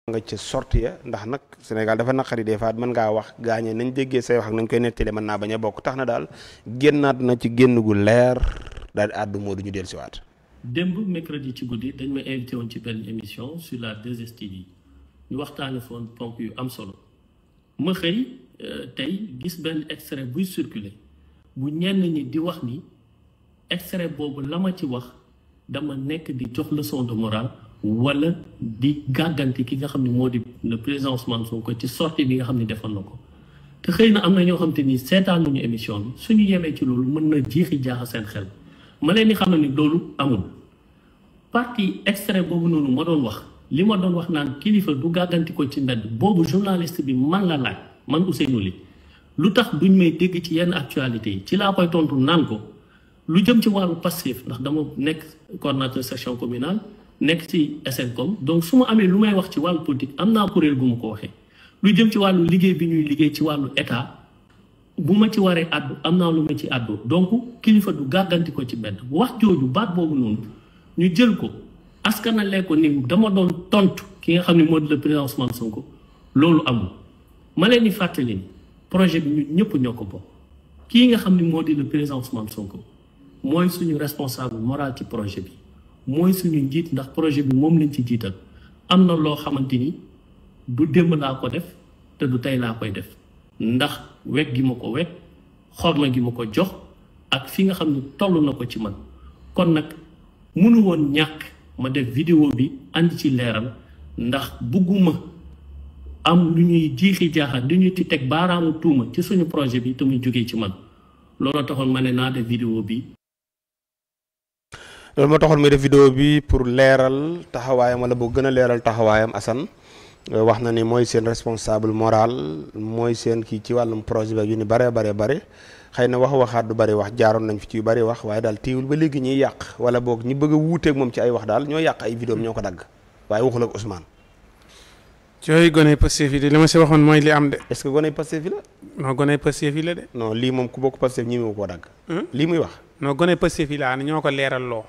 nga ca sorti ya ndax nag Sénégal dafa naqari des fois mën ngaa wax gaañe nañ déggee say wax ak nañ koy nettali mën naa bañ a bokk tax na daal génnaat na ci génn gu leer daal di àddu moo du ñu dellu siwaat démb mercredi ci guddi dañ ma invité woon ci benn émission sur la 2STV ñu waxtaane foon ponk yu am solo ma xëy tey gis benn extrait buy circuler bu ñenn ñi di wax ni extrait boobu la ma ci wax dama nekk di jox leçon de morale wala di gàgganti ki nga xam ne moo di le président Ousmane Sonko ci sortie bi nga xam ne defoon na ko te xëy na am na ñoo xam te ni seetaanuñu émission bi suñu yemee ci loolu mën na jeexi jaaxa seen xel ma leen di xam ne ni loolu amul partie extrait boobu noonu ma doon wax li ma doon wax naan kilifa du gàgganti ko ci mbedd boobu journaliste bi man la laaj man Ousseynou Ly lu tax duñ may dégg ci yenn actualité yi ci laa koy tontu naan ko lu jëm ci wàllu Pastef ndax dama nekk coordonnateur section communale nekk ci SNCOM donc su ma amee lu may wax ci wàllu politique am naa kuréel gu ma ko waxee lu jëm ci wàllu liggéey bi ñuy liggéey ci wàllu état bu ma ci waree àddu am naa lu ma ci àddu donc kilifa du gàgganti ko ci mbedd wax jooju baat boobu noonu ñu jël ko askanalee ko ni dama doon tontu ki nga xam ne moo di le président Ousmane Sonko loolu amul ma leen di fàttali ni projet bi ñun ñëpp ñoo ko bokk kii nga xam ne moo di le président Ousmane Sonko mooy suñu responsable moral ci projet bi mooy suñu njiit ndax projet bi moom lañ ci jiital am na loo xamante ni du démb laa ko def te du tey laa koy def ndax wekk gi ma ko wekk xorma gi ma ko jox ak fi nga xam ne toll na ko ci man kon nag mënu woon ñàkk ma def vidéo bi andi ci leeral ndax bugguma am lu ñuy jiixi jaaxal lu ñuy ci teg baaraamu tuuma ci suñu projet bi te muy jógee ci man looloo taxoon ma ne naa def vidéo bi. loolu moo taxoon muy def vidéo bi pour leeral taxawaayam wala boo gën a leeral taxawaayam Assane wax na ni mooy seen responsable moral mooy seen kii ci wàllum projet bi yu ni bare xëy na waxaat du bari wax jaaroon nañ fi ci yu bari wax waaye daal téewul ba léegi ñuy yàq wala boog ñi bëgg a wuuteeg moom ci ay wax daal ñoo yàq ay vidéo ñoo ko dagg waaye waxul ak Ousmane. cooy gone Pastef yi de li ma si waxoon mooy li am de. est-ce que gone Pastef yi la. non gone Pastef yi la de. non lii moom ku bokk Pastef ñi mu koo dagg. lii muy wax. non gone Pastef yi laa ne ñoo ko leeral loo.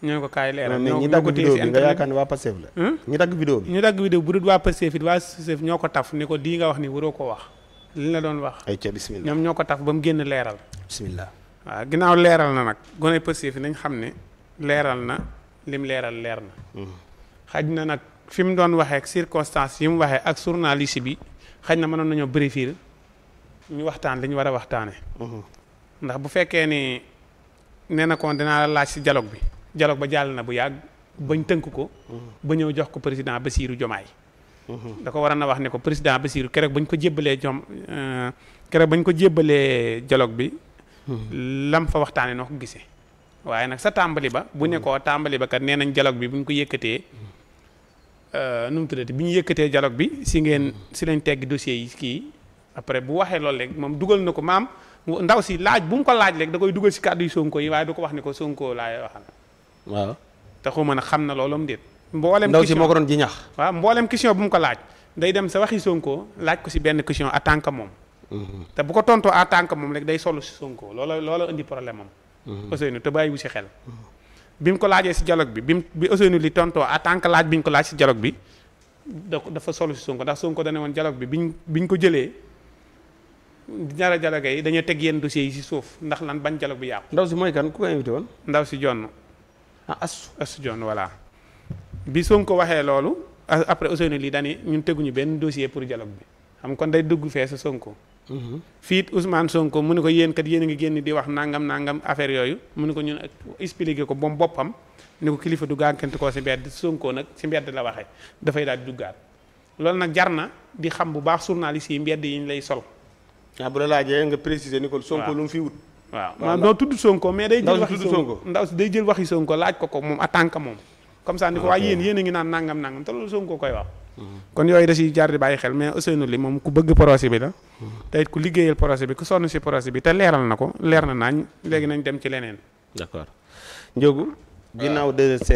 ñoo ko kaay leeral mais ñi dagg vidéo bi nga yaakaar ne waa Pastef la. ñi dagg vidéo bi. ñu dagg vidéo bu dul waa Pastef it waa Pastef ñoo ko taf ni ko di nga wax ni waroo ko wax li la doon wax. ayca bismillah ñoom ñoo ko taf ba mu génn leeral. bismillah waaw ginnaaw leeral na nag gone Pastef yi nañ xam ne leeral na lim leeral leer na. xaj na nag fi mu doon waxee ak circonstance yi mu waxee ak journaliste bi xaj na mënoon nañoo vérifier ñu waxtaan li ñu war a waxtaanee. ndax bu fekkee ni nee na kon dinaa la laaj si dialogue bi. dialogue ba jàll na bu yàgg bañ tënk ko ba ñëw jox ko président Bassirou Diomaye da ko war a na wax ne ko président Bassirou keroog bañ ko jébbalee keroog bañ ko jébbalee dialogue bi lam fa waxtaane noo ko gisee waaye nag sa tàmbali ba bu ne koo tàmbali ba kat nee nañ dialogue bi bu ñu ko yëkkatee nu mu tuddati bi ñu yëkkatee dialogue bi si lañ tegg dossier yi kii après bu waxee loolu rek moom dugal na ko maam ndaw si laaj bu mu ko laaj rek da koy dugal si kàddu yu Sonko yi waaye du ko wax ne ko Sonko laay waxal waaw te xuma ne xam na loolu am déet. mboolem ndaw si moo ko doon ji ñax. waaw mboolem question bu mu ko laaj day dem sa waxi Sonko laaj ko si benn question en tant que moom. te bu ko tontoo en tant que moom rek day solu si Sonko loola indi problème am. Ousseynou te bàyyiwu si xel. bi mu ko laajee si dialogue bi Ousseynou li tontoo en tant que laaj bi ñu ko laaj si dialogue bi dafa solu si Sonko ndax Sonko dana woon dialogue bi biñ ko jëlee ñaara dialogue yi dañoo teg yenn dossiers yi si suuf ndax lan bañ dialogue bi yàqu. ndaw si mooy kan ku ko invité woon. ndaw si jonn Astou Dione voilà bi Sonko waxee loolu après Ousseynou lii dañuy ñun teguñu benn dossier pour dialogue bi xam kon day dugg fee sa Sonko. fii it Ousmane Sonko mu ne ko yéen kat yéen a ngi génn di wax nangam affaire yooyu mu ne ko ñun expliqué ko moom boppam ni ko kilifa du gànkante koo si mbedd Sonko nag si mbedd la waxee dafay daal di duggaat loolu nag jar na di xam bu baax journaliste yi mbedd yi ñu lay sol. bu la laajee nga préciser ni ko Sonko lu mu fi wut. waaw maanaam doo tudd Sonko mais day jël waxi Sonko ndaw si day jël waxi Sonko laaj ko moom en tant que moom comme ça ni ko waaye yéen a ngi naan nangam te loolu Sonko koy wax kon yooyu da siy jar di bàyyi xel mais Ousseynou li moom ku bëgg projet bi la te it ku liggéeyal projet bi ku sonn si projet bi te leeral na ko leer na naañ léegi nañ dem ci leneen. d'accord Ndiogou ginnaaw 2STV